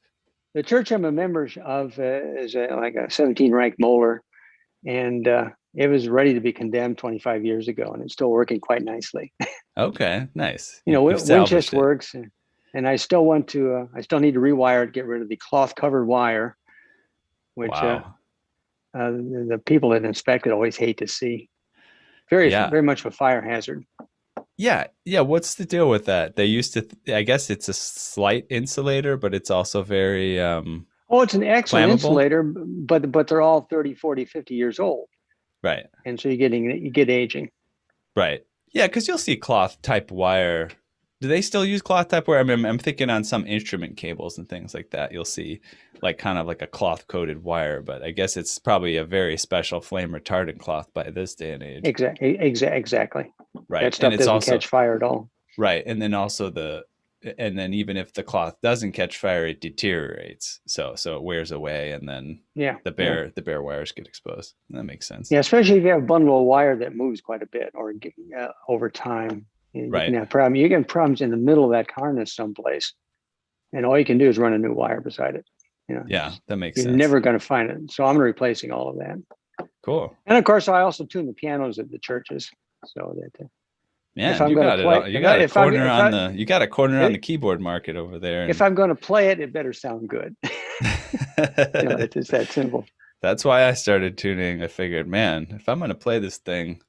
The church I'm a member of is like a 17 rank molar, and it was ready to be condemned 25 years ago, and it's still working quite nicely. Okay, nice. Winchester works, and I still want to. I still need to rewire it, get rid of the cloth covered wire, which the people that inspect it always hate to see. Very much of a fire hazard. Yeah, yeah. What's the deal with that? They used to, I guess it's a slight insulator, but it's also very Oh, it's an excellent flammable. insulator, but they're all 30, 40, 50 years old. Right, And so you get aging. right. Yeah, because you'll see cloth type wire. Do they still use cloth type wire? I mean, I'm thinking on some instrument cables and things like that. You'll see like kind of like a cloth coated wire, but I guess it's probably a very special flame retardant cloth by this day and age. Exactly. Right. That And stuff it's doesn't also catch fire at all. right. And then also and then even if the cloth doesn't catch fire, it deteriorates. So it wears away, and then Yeah. the bare wires get exposed. That makes sense. Yeah, especially if you have a bundle of wire that moves quite a bit or over time. You Right. can have problem. You get problems in the middle of that harness someplace, and all you can do is run a new wire beside it. Yeah, that makes You're sense. never going to find it. So I'm replacing all of that. Cool. And of course, I also tune the pianos at the churches, so that Yeah, if I'm you gonna got it. play- You got a if I'm- corner if on I- the. You got a corner on the keyboard market over there. if I'm going to play it, it better sound good. It's just that simple. That's why I started tuning. I figured, man, if I'm going to play this thing,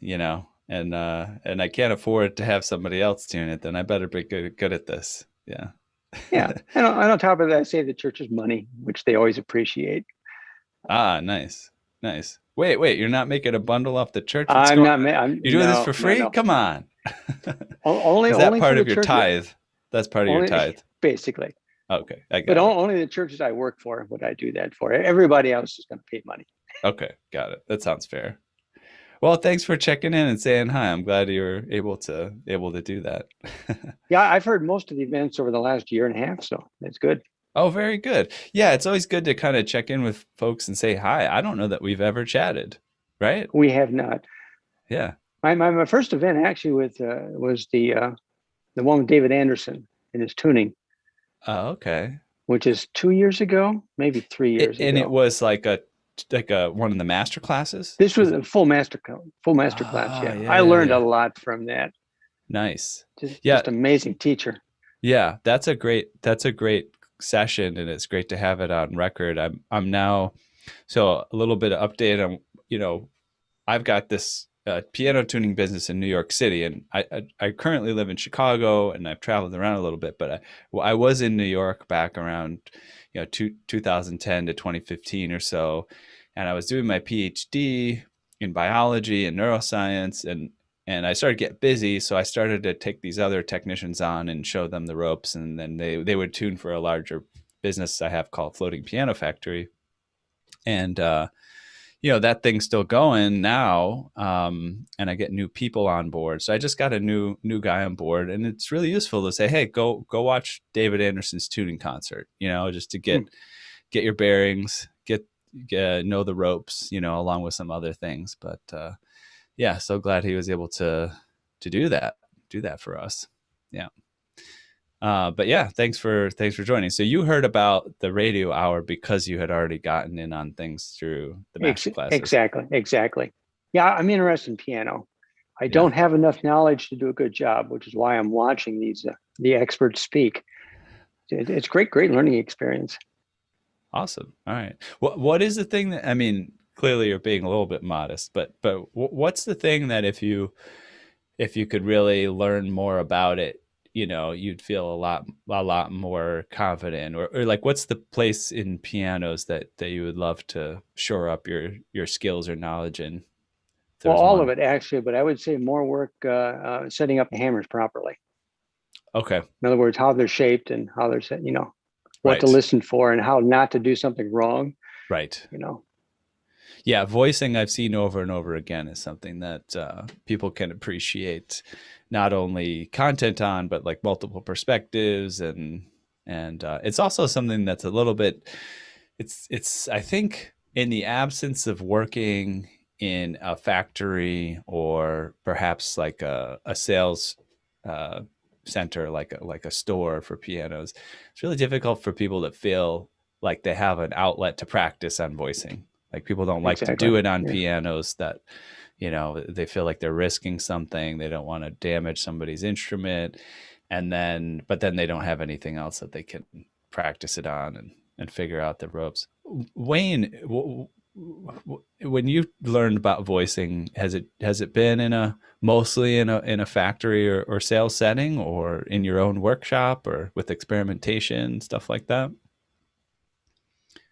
and I can't afford to have somebody else tune it, then I better be good at this. Yeah. Yeah, and on top of that, save the churches money, which they always appreciate. Ah, nice. Wait, you're not making a bundle off the church? I'm not. You're doing this for free? No. Come on. Only Is that only part for of the your churches- tithe? That's part of your only- tithe. basically. Okay, I got But it. only the churches I work for would I do that for. Everybody else is going to pay money. Okay, got it. That sounds fair. Well, thanks for checking in and saying hi. I'm glad you were able to do that. Yeah, I've heard most of the events over the last year and a half, so that's good. Oh, very good. Yeah, it's always good to kind of check in with folks and say hi. I don't know that we've ever chatted, right? We have not. Yeah. My first event actually was the one with David Anderson and his tuning, Oh, okay. which is 2 years ago, maybe 3 years And ago. it was like a one of the master classes. This was a full master class. Ah, Yeah, yeah, I learned yeah. a lot from that. Nice. Just amazing teacher. Yeah, that's a great session, and it's great to have it on record. I'm now, so a little bit of update on, I've got this piano tuning business in New York City, and I currently live in Chicago, and I've traveled around a little bit, but I was in New York back around 2010 to 2015 or so, and I was doing my PhD in biology and neuroscience, and I started to get busy, so I started to take these other technicians on and show them the ropes, and then they would tune for a larger business I have called Floating Piano Factory, and that thing's still going now, and I get new people on board. So I just got a new guy on board, and it's really useful to say, hey, go watch David Anderson's tuning concert, just to get your bearings, get know the ropes, along with some other things. But yeah, so glad he was able to do that for us. Yeah. But yeah, thanks for joining. So you heard about the radio hour because you had already gotten in on things through the master classes. Exactly. Yeah, I'm interested in piano. I don't have enough knowledge to do a good job, which is why I'm watching these the experts speak. It's great learning experience. Awesome. All right. What is the thing that, I mean, clearly you're being a little bit modest, but what's the thing that if you could really learn more about it, you'd feel a lot more confident, or like, what's the place in pianos that you would love to shore up your skills or knowledge in? Well, all of it actually, but I would say more work setting up the hammers properly. Okay. In other words, how they're shaped and how they're set, what to listen for and how not to do something wrong. Right. Yeah, voicing I've seen over and over again is something that people can appreciate, not only content on, but like multiple perspectives, and it's also something that's a little bit, it's I think, in the absence of working in a factory or perhaps like a sales center, like a store for pianos, it's really difficult for people to feel like they have an outlet to practice on voicing. Like, people don't like to do it on pianos that, they feel like they're risking something. They don't want to damage somebody's instrument. But then they don't have anything else that they can practice it on and figure out the ropes. Wayne, when you learned about voicing, has it been mostly in a factory or sales setting, or in your own workshop, or with experimentation, stuff like that?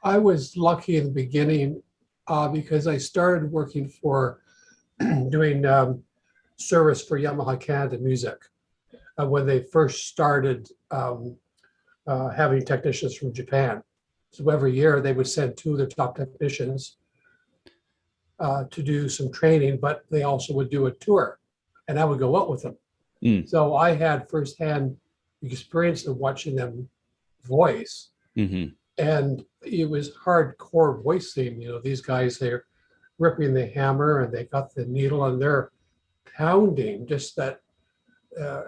I was lucky in the beginning because I started working for doing service for Yamaha Canada Music when they first started having technicians from Japan. So every year they would send 2 of their top technicians to do some training, but they also would do a tour, and I would go out with them. So I had firsthand experience of watching them voice. Mm-hmm. And it was hardcore voicing. These guys, they're ripping the hammer and they got the needle and they're pounding. Just that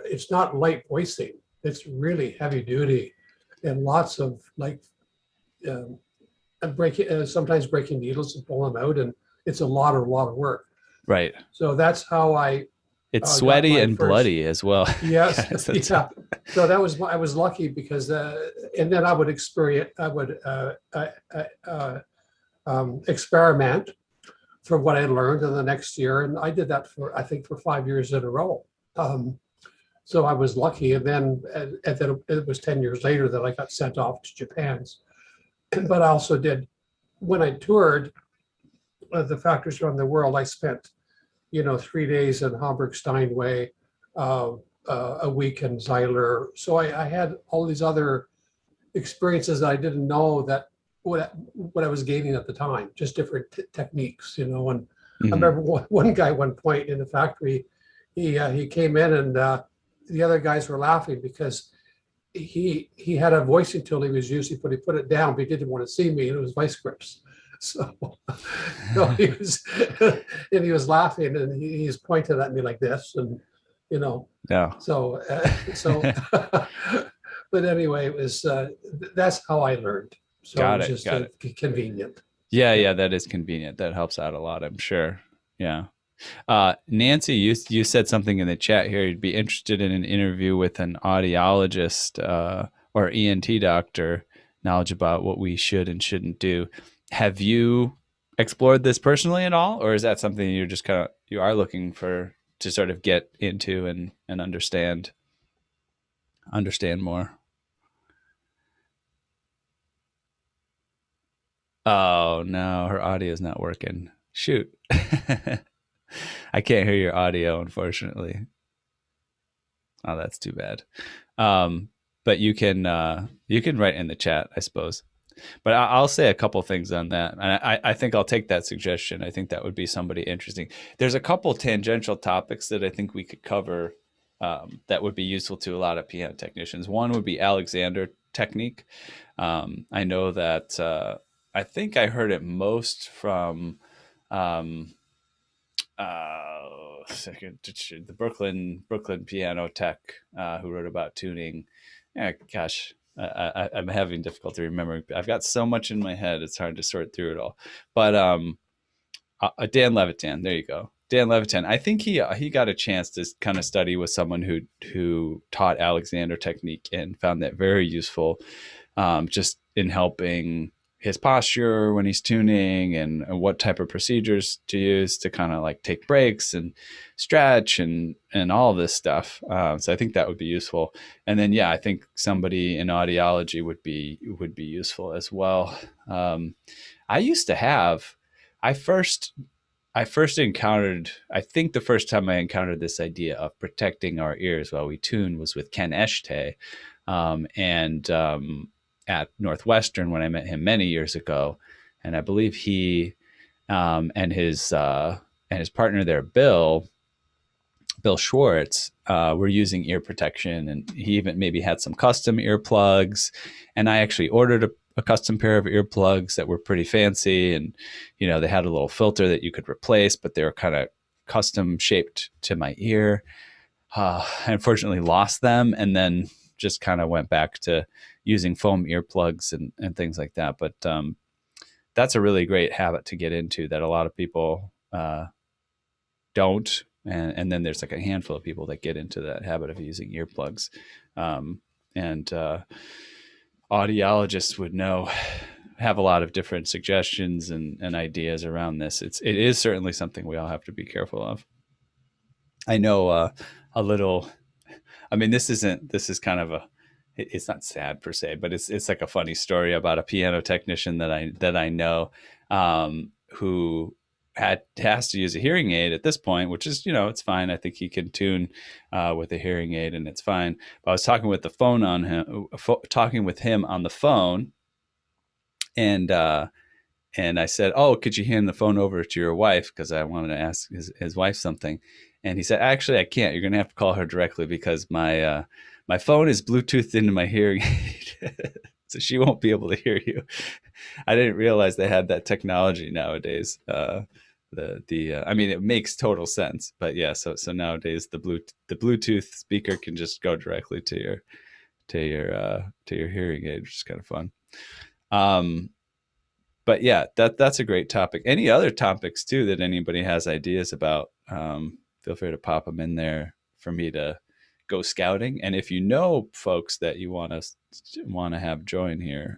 it's not light voicing. It's really heavy duty and lots of sometimes breaking needles and pulling them out. And it's a lot of work. Right. So that's how it's sweaty and bloody as well. Yes. Yeah. So I was lucky because, and then I would experiment from what I learned in the next year. And I did that I think for 5 years in a row. So I was lucky. And then it was 10 years later that I got sent off to Japan's. But I also did, when I toured the factories around the world, I spent 3 days in Hamburg Steinway, a week in Zeiler. So I had all these other experiences that I didn't know that what I was gaining at the time, just different techniques, And I remember one guy, one point in the factory, he came in and the other guys were laughing because he had a voicing tool he was using, but he put it down, but he didn't want to see me, and it was vice grips. So he was, and he was laughing, and he's pointed at me like this, and Yeah. So, but anyway, it was that's how I learned. So Got it it. was just convenient. Yeah, that is convenient. That helps out a lot, I'm sure. Yeah. Nancy, you said something in the chat here. You'd be interested in an interview with an audiologist or ENT doctor, knowledge about what we should and shouldn't do. Have you explored this personally at all, or is that something you're just you are looking for to sort of get into and understand more? Oh no, her audio is not working. Shoot. I can't hear your audio, unfortunately. Oh, that's too bad. But you can write in the chat, I suppose. But I'll say a couple things on that. And I think I'll take that suggestion. I think that would be somebody interesting. There's a couple tangential topics that I think we could cover that would be useful to a lot of piano technicians. One would be Alexander technique. I know that I think I heard it most from the Brooklyn piano tech who wrote about tuning. Gosh, I'm having difficulty remembering. I've got so much in my head; it's hard to sort through it all. But Dan Levitan, there you go. Dan Levitan. I think he got a chance to kind of study with someone who taught Alexander technique and found that very useful, just in helping his posture when he's tuning and what type of procedures to use to kind of like take breaks and stretch and all this stuff. So I think that would be useful. And then, I think somebody in audiology would be useful as well. I first encountered, I think the first time I encountered this idea of protecting our ears while we tune was with Ken Eshte. At Northwestern when I met him many years ago, and I believe he and his partner there, Bill Schwartz, were using ear protection, and he even maybe had some custom earplugs. And I actually ordered a custom pair of earplugs that were pretty fancy, and they had a little filter that you could replace, but they were kind of custom shaped to my ear. I unfortunately lost them, and then just kind of went back to using foam earplugs and things like that. But that's a really great habit to get into that a lot of people don't. And then there's like a handful of people that get into that habit of using earplugs. And audiologists would know have a lot of different suggestions and ideas around this. It is certainly something we all have to be careful of. I know a little. I mean, this is kind of it's not sad per se, but it's like a funny story about a piano technician that I know who has to use a hearing aid at this point, which is, it's fine. I think he can tune with a hearing aid and it's fine. But I was talking with talking with him on the phone, and I said, "Oh, could you hand the phone over to your wife? Because I wanted to ask his wife something." And he said, "Actually, I can't. You're going to have to call her directly because my phone is Bluetoothed into my hearing aid, so she won't be able to hear you." I didn't realize they had that technology nowadays. I mean, it makes total sense, but yeah. So nowadays the Bluetooth speaker can just go directly to your hearing aid, which is kind of fun. But yeah, that's a great topic. Any other topics too that anybody has ideas about? Feel free to pop them in there for me to go scouting. And if you know folks that you want to have join here,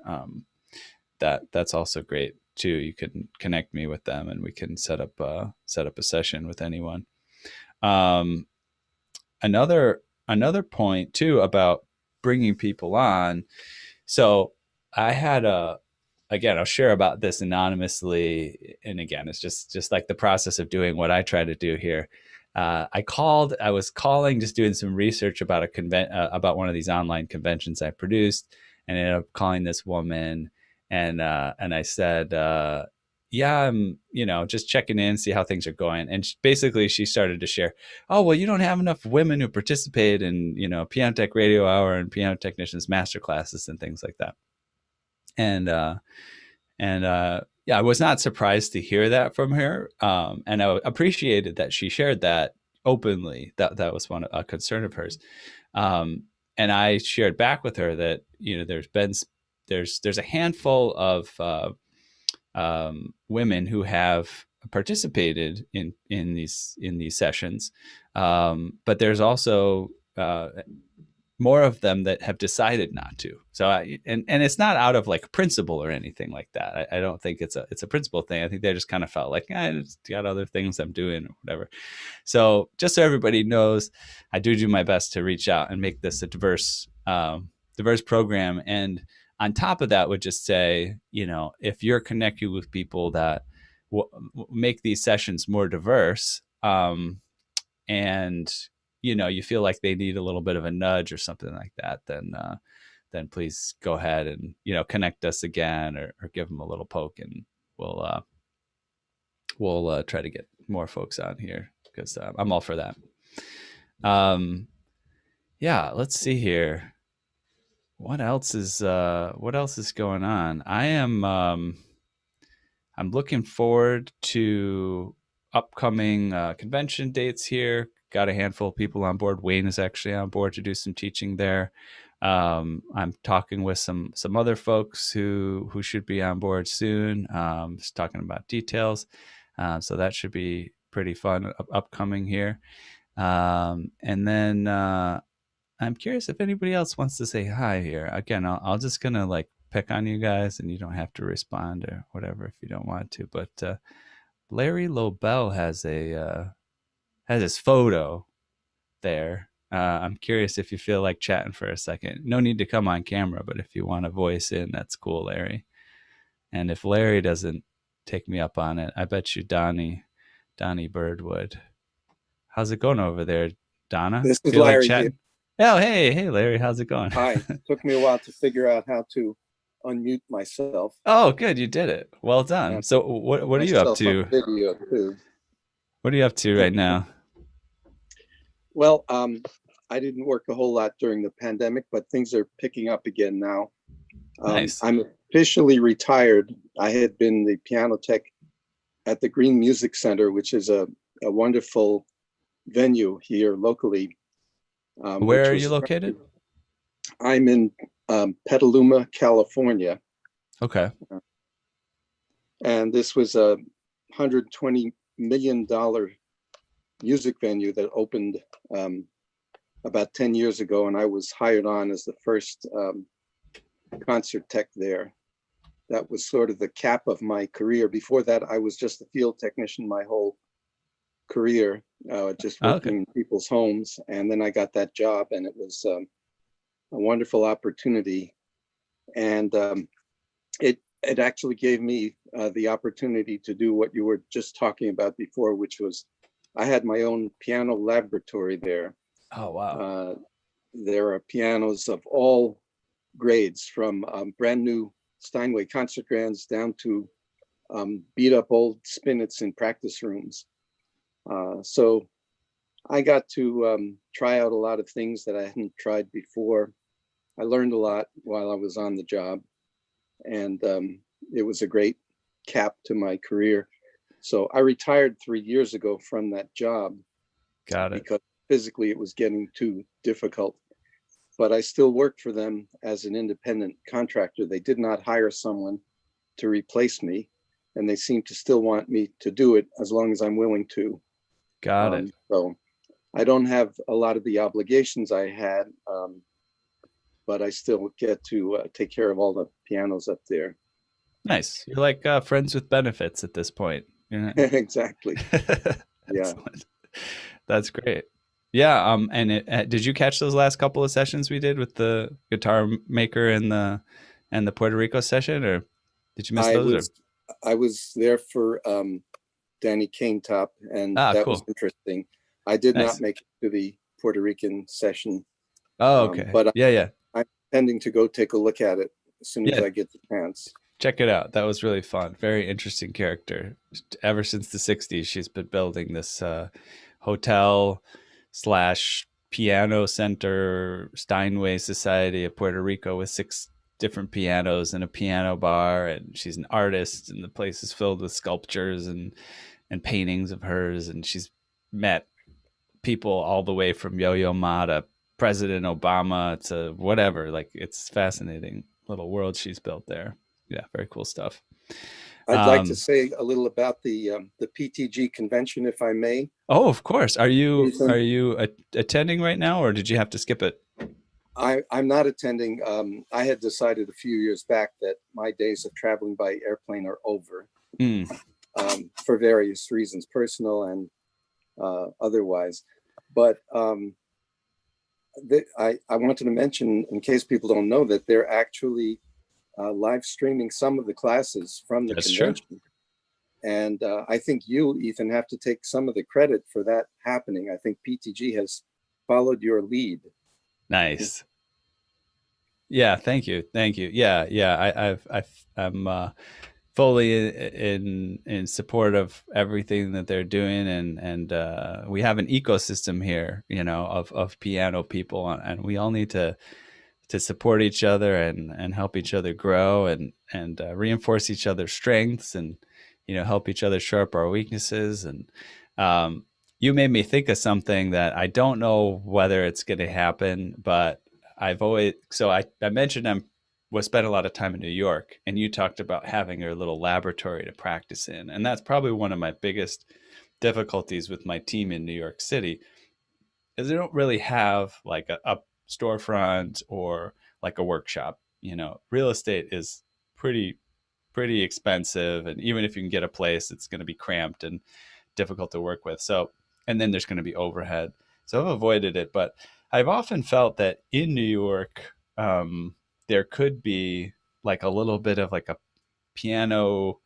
that's also great too. You can connect me with them, and we can set up a session with anyone. Another point too about bringing people on. So I had again, I'll share about this anonymously. And again, it's just like the process of doing what I try to do here. I was calling, just doing some research about about one of these online conventions I produced, and ended up calling this woman, and I said, yeah, I'm, just checking in, see how things are going. And basically she started to share, "Oh, well, you don't have enough women who participate in, Piano Tech Radio Hour and Piano Technicians Master Classes and things like that." And yeah, I was not surprised to hear that from her. And I appreciated that she shared that openly. That was a concern of hers. And I shared back with her that, there's a handful of women who have participated in these sessions. But there's also more of them that have decided not to. So and it's not out of like principle or anything like that. I don't think it's a principle thing. I think they just kind of felt like, I just got other things I'm doing or whatever. So just so everybody knows, I do my best to reach out and make this a diverse program. And on top of that, would just say, if you're connected with people that make these sessions more diverse, and you feel like they need a little bit of a nudge or something like that, then please go ahead and, connect us again or give them a little poke, and we'll try to get more folks on here, because I'm all for that. Yeah, let's see here. What else is going on? I'm looking forward to upcoming convention dates here. Got a handful of people on board. Wayne is actually on board to do some teaching there. I'm talking with some other folks who should be on board soon. Just talking about details. So that should be pretty fun upcoming here. And then I'm curious if anybody else wants to say hi here. Again, I'll just gonna like pick on you guys, and you don't have to respond or whatever if you don't want to. But Larry Lobel has his photo there. I'm curious if you feel like chatting for a second. No need to come on camera, but if you want to voice in, that's cool, Larry. And if Larry doesn't take me up on it, I bet you Donnie Bird would. How's it going over there, Donna? This is feel Larry. Like oh, hey, Larry, how's it going? Hi. It took me a while to figure out how to unmute myself. Oh, good, you did it. Well done. Yeah. So what are you up to? Video too. What are you up to right now? Well, I didn't work a whole lot during the pandemic, but things are picking up again now. Nice. I'm officially retired. I had been the piano tech at the Green Music Center, which is a wonderful venue here locally. Where are you located? I'm in Petaluma, California. Okay. And this was a $120 million music venue that opened about 10 years ago, and I was hired on as the first concert tech there. that was sort of the cap of my career. Before that, I was just a field technician my whole career, just working in people's homes. And then I got that job, and it was a wonderful opportunity. And it actually gave me the opportunity to do what you were just talking about before, which was I had my own piano laboratory there. Oh, wow. There are pianos of all grades, from brand new Steinway concert grands down to beat up old spinets in practice rooms. So I got to try out a lot of things that I hadn't tried before. I learned a lot while I was on the job, and it was a great cap to my career. So I retired 3 years ago from that job. Got it. Because physically it was getting too difficult. But I still worked for them as an independent contractor. They did not hire someone to replace me, and they seem to still want me to do it as long as I'm willing to. Got it. So I don't have a lot of the obligations I had, but I still get to take care of all the pianos up there. Nice. You're like friends with benefits at this point. Exactly. Yeah. That's great. Yeah. And did you catch those last couple of sessions we did with the guitar maker and the Puerto Rico session, or did you miss those? I was there for Danny Kaintop, and that cool. was interesting. I did not make it to the Puerto Rican session. Oh, okay. But yeah. I'm intending to go take a look at it as soon as I get the chance. Check it out. That was really fun. Very interesting character. Ever since the 60s, she's been building this hotel / piano center, Steinway Society of Puerto Rico, with 6 different pianos and a piano bar. And she's an artist, and the place is filled with sculptures and paintings of hers. And she's met people all the way from Yo-Yo Ma to President Obama to whatever. Like, it's fascinating little world she's built there. Yeah, very cool stuff. I'd like to say a little about the PTG convention, if I may. Oh, of course. Are you attending right now, or did you have to skip it? I'm not attending. I had decided a few years back that my days of traveling by airplane are over, for various reasons, personal and otherwise. But I wanted to mention, in case people don't know, that they're actually live streaming some of the classes from the convention. True. And I think you, Ethan, have to take some of the credit for that happening. I think PTG has followed your lead. Nice. Yeah, thank you. Yeah. I'm fully in support of everything that they're doing, and we have an ecosystem here, of piano people, and we all need to support each other and help each other grow and reinforce each other's strengths, and help each other sharp our weaknesses. And you made me think of something that I don't know whether it's going to happen, but I mentioned I spent a lot of time in New York, and you talked about having your little laboratory to practice in, and that's probably one of my biggest difficulties with my team in New York City, is they don't really have like a storefront or like a workshop. Real estate is pretty expensive, and even if you can get a place, it's going to be cramped and difficult to work with. So, and then there's going to be overhead. So I've avoided it, but I've often felt that in New York, there could be like a little bit of like a piano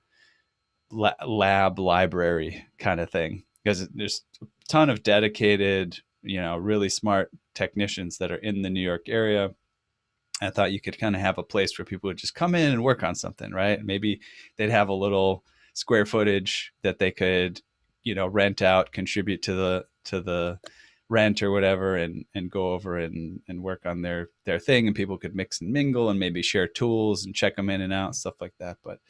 lab library kind of thing, because there's a ton of dedicated, really smart technicians that are in the New York area. I thought you could kind of have a place where people would just come in and work on something, right? Maybe they'd have a little square footage that they could, rent out, contribute to the rent or whatever, and go over and work on their thing, and people could mix and mingle and maybe share tools and check them in and out, stuff like that. But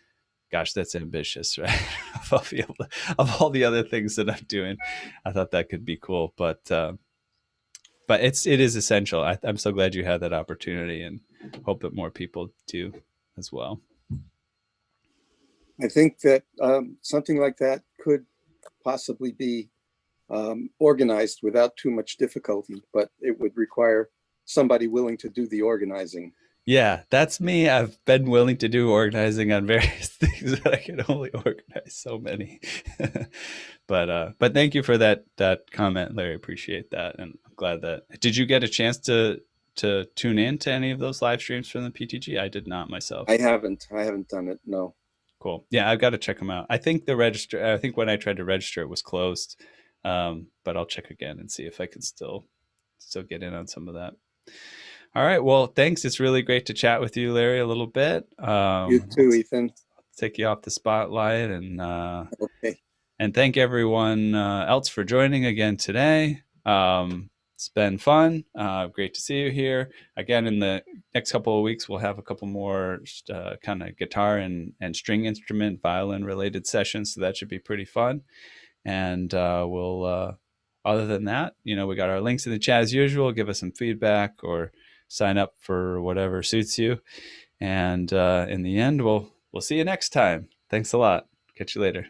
gosh, that's ambitious, right? Of all the other things that I'm doing, I thought that could be cool, but it is essential. I'm so glad you had that opportunity, and hope that more people do as well. I think that something like that could possibly be organized without too much difficulty, but it would require somebody willing to do the organizing. Yeah, that's me. I've been willing to do organizing on various things, but I can only organize so many. But thank you for that comment, Larry. Appreciate that, and I'm glad that. Did you get a chance to tune in to any of those live streams from the PTG? I did not myself. I haven't done it. No. Cool. Yeah, I've got to check them out. I think I think when I tried to register, it was closed. But I'll check again and see if I can still get in on some of that. All right. Well, thanks. It's really great to chat with you, Larry, a little bit. You too, Ethan. Take you off the spotlight, and Okay. and thank everyone else for joining again today. It's been fun. Great to see you here again. In the next couple of weeks, we'll have a couple more kind of guitar and string instrument, violin related sessions. So that should be pretty fun. And we'll, other than that, we got our links in the chat as usual. Give us some feedback or sign up for whatever suits you. And in the end, we'll see you next time. Thanks a lot. Catch you later.